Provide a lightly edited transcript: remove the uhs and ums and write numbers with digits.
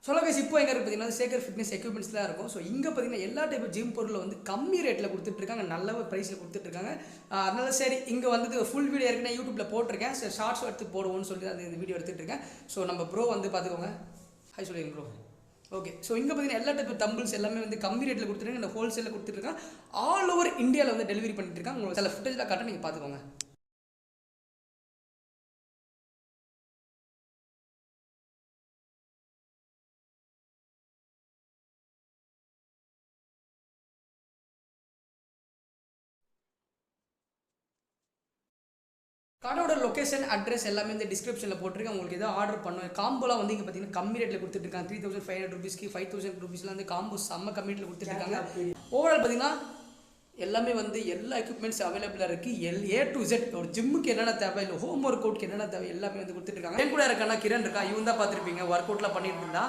சொல்ல கைஸ் இப்போ எங்கே பார்த்தீங்கன்னா சேகர் ஃபிட்னஸ் எக்யூப்மெண்ட்ஸ் தான் இருக்கும். ஸோ இங்கே பார்த்தீங்கன்னா எல்லா டைப் ஜிம் பொருளை வந்து கம்மி ரேட்டில் கொடுத்துட்ருக்காங்க, நல்ல ப்ரைஸில் கொடுத்துட்ருக்காங்க. அதனால சரி இங்கே வந்து ஃபுல் வீடியோ ஏற்கனவே யூடியூப்பில் போட்டிருக்கேன். சரி ஷார்ட்ஸ் எடுத்து போடுவோம்னு சொல்லிட்டு அந்த இந்த வீடியோ எடுத்துகிட்ருக்கேன். ஸோ நம்ம ப்ரோ வந்து பார்த்துக்கோங்க. ஹாய் சொல்லிடுங்க ப்ரோ. ஓகே, ஸோ இங்கே பார்த்தீங்கன்னா எல்லா டைப் தம்பிள்ஸ் எல்லாமே வந்து கம்மி ரேட்டில் கொடுத்துருக்காங்க, இந்த ஹோல்சேலில் கொடுத்துட்ருக்காங்க. ஆல் ஓவர் இந்தியாவில் வந்து டெலிவரி பண்ணிட்டு இருக்காங்க. உங்களுக்கு சில ஃபுட்டேஜில் காட்ட நீங்கள் பார்த்துக்கோங்க. கடையோட லொக்கேஷன் அட்ரஸ் எல்லாமே இந்த டிஸ்கிரிப்ஷனில் போட்டிருக்கேன். உங்களுக்கு எதாவது ஆர்டர் பண்ணுவேன். காம்போலாம் வந்து இங்கே பார்த்தீங்கன்னா கம்மி ரேட்டில் கொடுத்துட்ருக்காங்க. 3500 ருபீஸ்க்கு 5000 ருபீஸ்லாம் வந்து காம்போ செம்ம கம்மி ரேட்டில் கொடுத்துட்ருக்காங்க. ஓவரால் பார்த்தீங்கன்னா எல்லாமே வந்து எல்லா எக்யூப்மெண்ட்ஸ் அவைலபிளாக இருக்குது. A to Z ஒரு ஜிம்முக்கு என்னென்ன தேவை, இல்லை ஹோம் ஒர்க் அவுட்க்கு என்னென்ன தேவை எல்லாமே வந்து கொடுத்துட்ருக்காங்க. என் கூட இருக்கானா கிரண் இருக்கா, இவன் தான் பார்த்துருப்பீங்க ஒர்க் அவுட்லாம் பண்ணிட்டு இருந்தா.